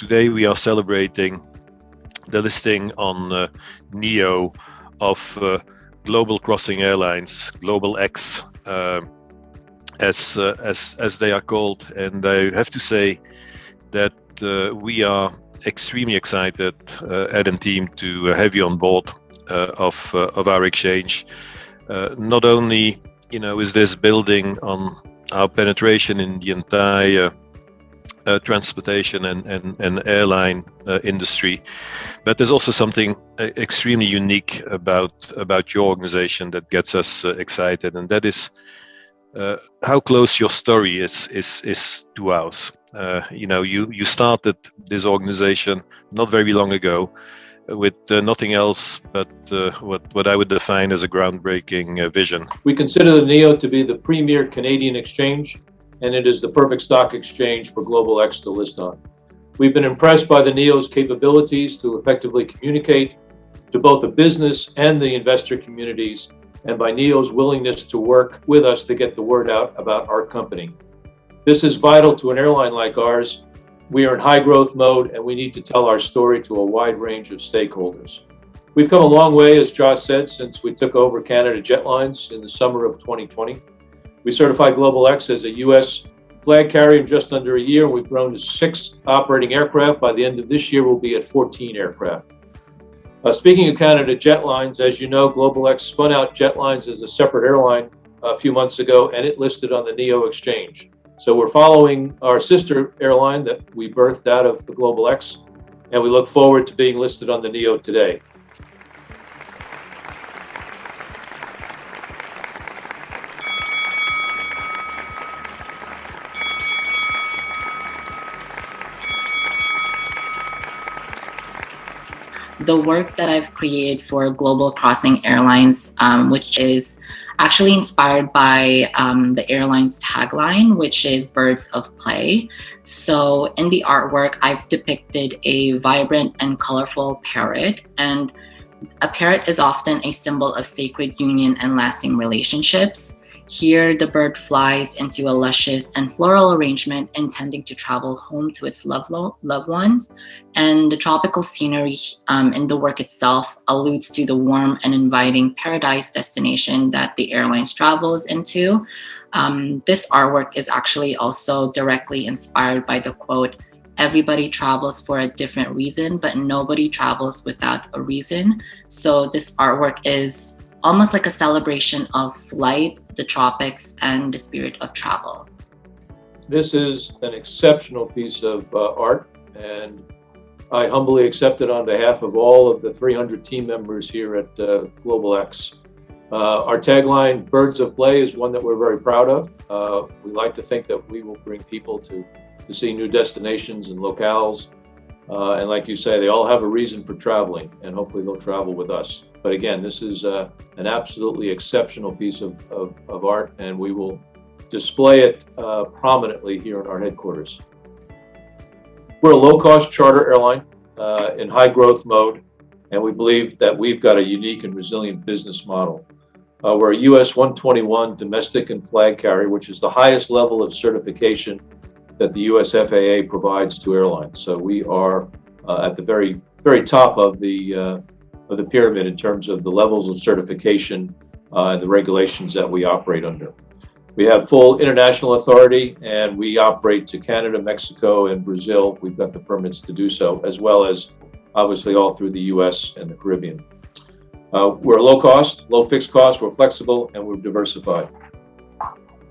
today we are celebrating the listing on NEO of Global Crossing Airlines, GlobalX, as they are called. And I have to say that we are extremely excited, Ed and team, to have you on board of our exchange. Not only is this building on our penetration in the entire transportation and airline industry, but there's also something extremely unique about your organization that gets us excited, and that is how close your story is to ours. You started this organization not very long ago with nothing else but what I would define as a groundbreaking vision. We consider the NEO to be the premier Canadian exchange, and it is the perfect stock exchange for GlobalX to list on. We've been impressed by the NEO's capabilities to effectively communicate to both the business and the investor communities, and by NEO's willingness to work with us to get the word out about our company. This is vital to an airline like ours. We are in high growth mode, and we need to tell our story to a wide range of stakeholders. We've come a long way, as Jos said, since we took over Canada Jetlines in the summer of 2020. We certified GlobalX as a U.S. flag carrier in just under a year. We've grown to 6 operating aircraft. By the end of this year, we'll be at 14 aircraft. Speaking of Canada Jetlines, as you know, GlobalX spun out Jetlines as a separate airline a few months ago, and it listed on the NEO exchange. So we're following our sister airline that we birthed out of the GlobalX, and we look forward to being listed on the NEO today. The work that I've created for Global Crossing Airlines, which is actually inspired by the airline's tagline, which is birds of play. So in the artwork, I've depicted a vibrant and colorful parrot, and a parrot is often a symbol of sacred union and lasting relationships. Here, the bird flies into a luscious and floral arrangement intending to travel home to its loved ones. And the tropical scenery in the work itself alludes to the warm and inviting paradise destination that the airlines travels into. This artwork is actually also directly inspired by the quote, "Everybody travels for a different reason, but nobody travels without a reason." So this artwork is almost like a celebration of flight, the tropics, and the spirit of travel. This is an exceptional piece of art, and I humbly accept it on behalf of all of the 300 team members here at GlobalX. Our tagline, "Birds of Play," is one that we're very proud of. We like to think that we will bring people to see new destinations and locales. And like you say, they all have a reason for traveling, and hopefully they'll travel with us. But again, this is an absolutely exceptional piece of art, and we will display it prominently here in our headquarters. We're a low-cost charter airline in high growth mode, and we believe that we've got a unique and resilient business model. We're a US 121 domestic and flag carrier, which is the highest level of certification that the US FAA provides to airlines. So we are at the very, very top of the pyramid in terms of the levels of certification and the regulations that we operate under. We have full international authority, and we operate to Canada, Mexico, and Brazil. We've got the permits to do so, as well as obviously all through the US and the Caribbean. We're low cost, low fixed cost, we're flexible, and we're diversified.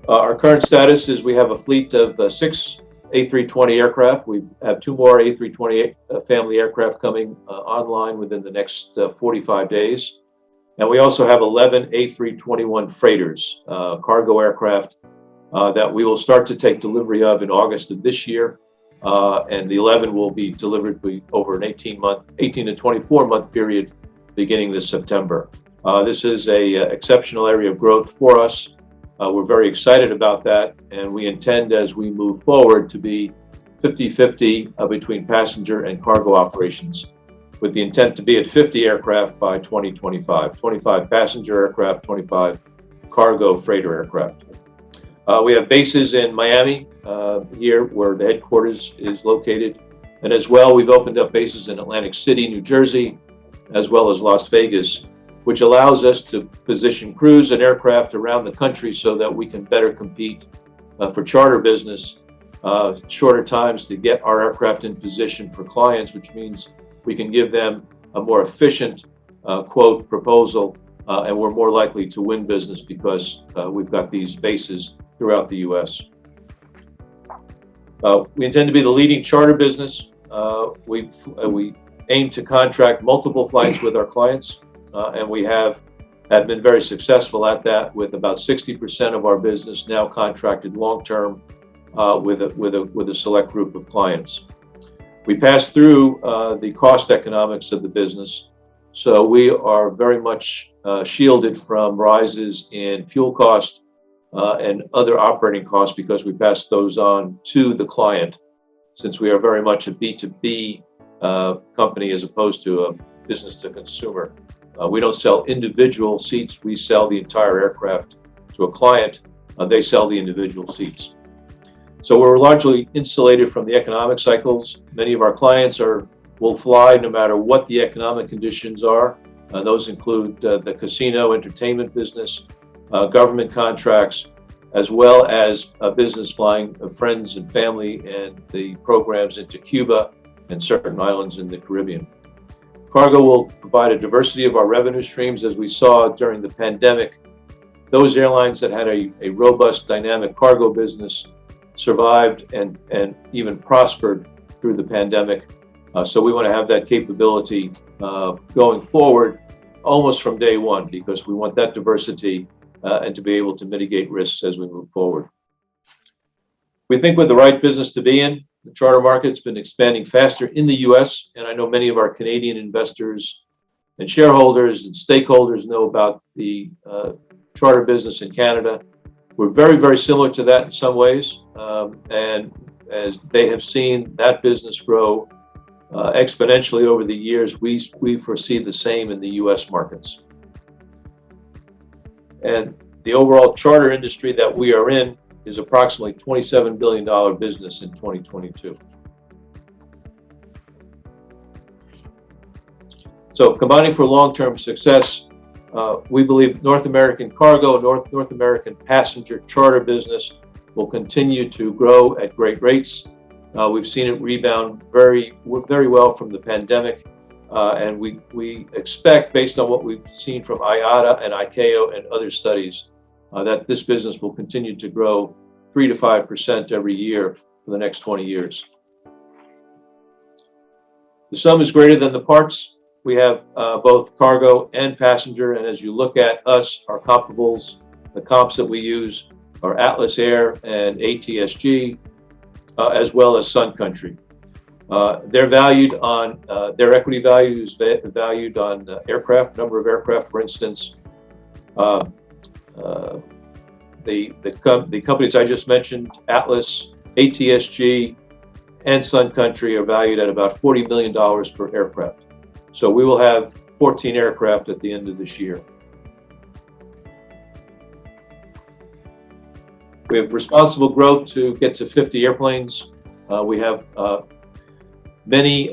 Our current status is we have a fleet of 6 A320 aircraft. We have 2 more A320 family aircraft coming online within the next 45 days. And we also have 11 A321 freighters, cargo aircraft that we will start to take delivery of in August of this year. And the 11 will be delivered over an 18 to 24 month period beginning this September. This is a exceptional area of growth for us. We're very excited about that, and we intend as we move forward to be 50-50 between passenger and cargo operations, with the intent to be at 50 aircraft by 2025, 25 passenger aircraft, 25 cargo freighter aircraft. We have bases in Miami, here where the headquarters is located, And as well, we've opened up bases in Atlantic City, New Jersey, as well as Las Vegas, which allows us to position crews and aircraft around the country so that we can better compete for charter business, shorter times to get our aircraft in position for clients, which means we can give them a more efficient quote proposal, and we're more likely to win business because we've got these bases throughout the U.S. We intend to be the leading charter business. We aim to contract multiple flights with our clients, and we have been very successful at that, with about 60% of our business now contracted long-term with a select group of clients. We pass through the cost economics of the business, so we are very much shielded from rises in fuel cost and other operating costs because we pass those on to the client, since we are very much a B2B company as opposed to a business to consumer. We don't sell individual seats, we sell the entire aircraft to a client. They sell the individual seats. So we're largely insulated from the economic cycles. Many of our clients will fly no matter what the economic conditions are. Those include the casino entertainment business, government contracts, as well as business flying of friends and family and the programs into Cuba and certain islands in the Caribbean. Cargo will provide a diversity of our revenue streams. As we saw during the pandemic, those airlines that had a robust dynamic cargo business survived and even prospered through the pandemic. So we want to have that capability going forward almost from day one, because we want that diversity and to be able to mitigate risks as we move forward. We think we're the right business to be in. The charter market's been expanding faster in the US, and I know many of our Canadian investors and shareholders and stakeholders know about the charter business in Canada. We're very, very similar to that in some ways, and as they have seen that business grow exponentially over the years, we foresee the same in the US markets. And the overall charter industry that we are in is approximately $27 billion business in 2022. So combining for long-term success, we believe North American cargo, North American passenger charter business will continue to grow at great rates. We've seen it rebound very well from the pandemic, and we expect, based on what we've seen from IATA and ICAO and other studies, that this business will continue to grow 3 to 5% every year for the next 20 years. The sum is greater than the parts. We have both cargo and passenger, and as you look at us, our comparables, the comps that we use are Atlas Air and ATSG, as well as Sun Country. They're valued on, their equity value is valued on aircraft, number of aircraft, for instance. The companies I just mentioned, Atlas, ATSG, and Sun Country, are valued at about $40 million per aircraft. So we will have 14 aircraft at the end of this year. We have responsible growth to get to 50 airplanes. We have many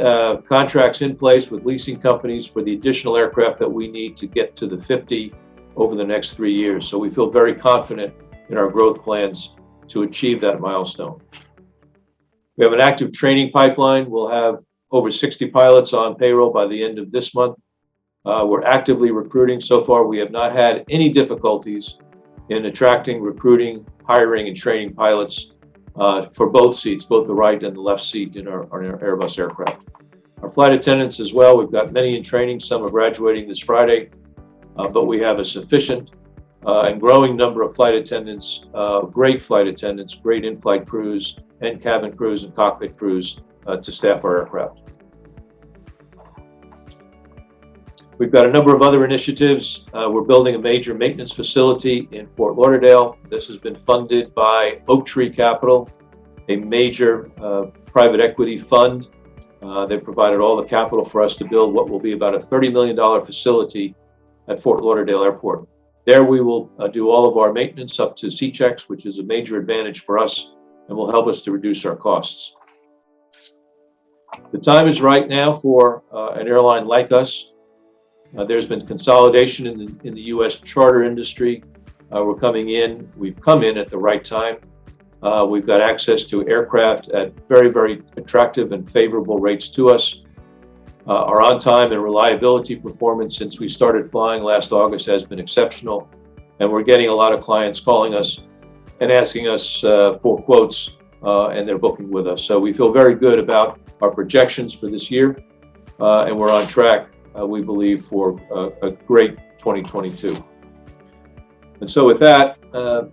contracts in place with leasing companies for the additional aircraft that we need to get to the 50 over the next 3 years. So we feel very confident in our growth plans to achieve that milestone. We have an active training pipeline. We'll have over 60 pilots on payroll by the end of this month. We're actively recruiting. So far, we have not had any difficulties in attracting, recruiting, hiring, and training pilots for both seats, both the right and the left seat in our Airbus aircraft. Our flight attendants as well, we've got many in training. Some are graduating this Friday, but we have a sufficient and growing number of flight attendants, great in-flight crews and cabin crews and cockpit crews to staff our aircraft. We've got a number of other initiatives. We're building a major maintenance facility in Fort Lauderdale. This has been funded by Oak Tree Capital, a major private equity fund. They provided all the capital for us to build what will be about a $30 million facility at Fort Lauderdale Airport. There we will do all of our maintenance up to C checks, which is a major advantage for us and will help us to reduce our costs. The time is right now for an airline like us. There's been consolidation in the U.S. charter industry. We've come in at the right time. We've got access to aircraft at very, very attractive and favorable rates to us. Our on-time and reliability performance since we started flying last August has been exceptional, and we're getting a lot of clients calling us and asking us for quotes, and they're booking with us. So we feel very good about our projections for this year, and we're on track, we believe, for a great 2022. And so with that, I'd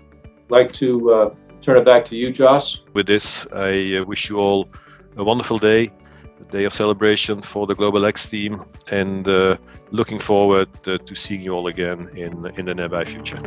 like to turn it back to you, Jos. With this, I wish you all a wonderful day, a day of celebration for the GlobalX team, and looking forward to seeing you all again in the nearby future.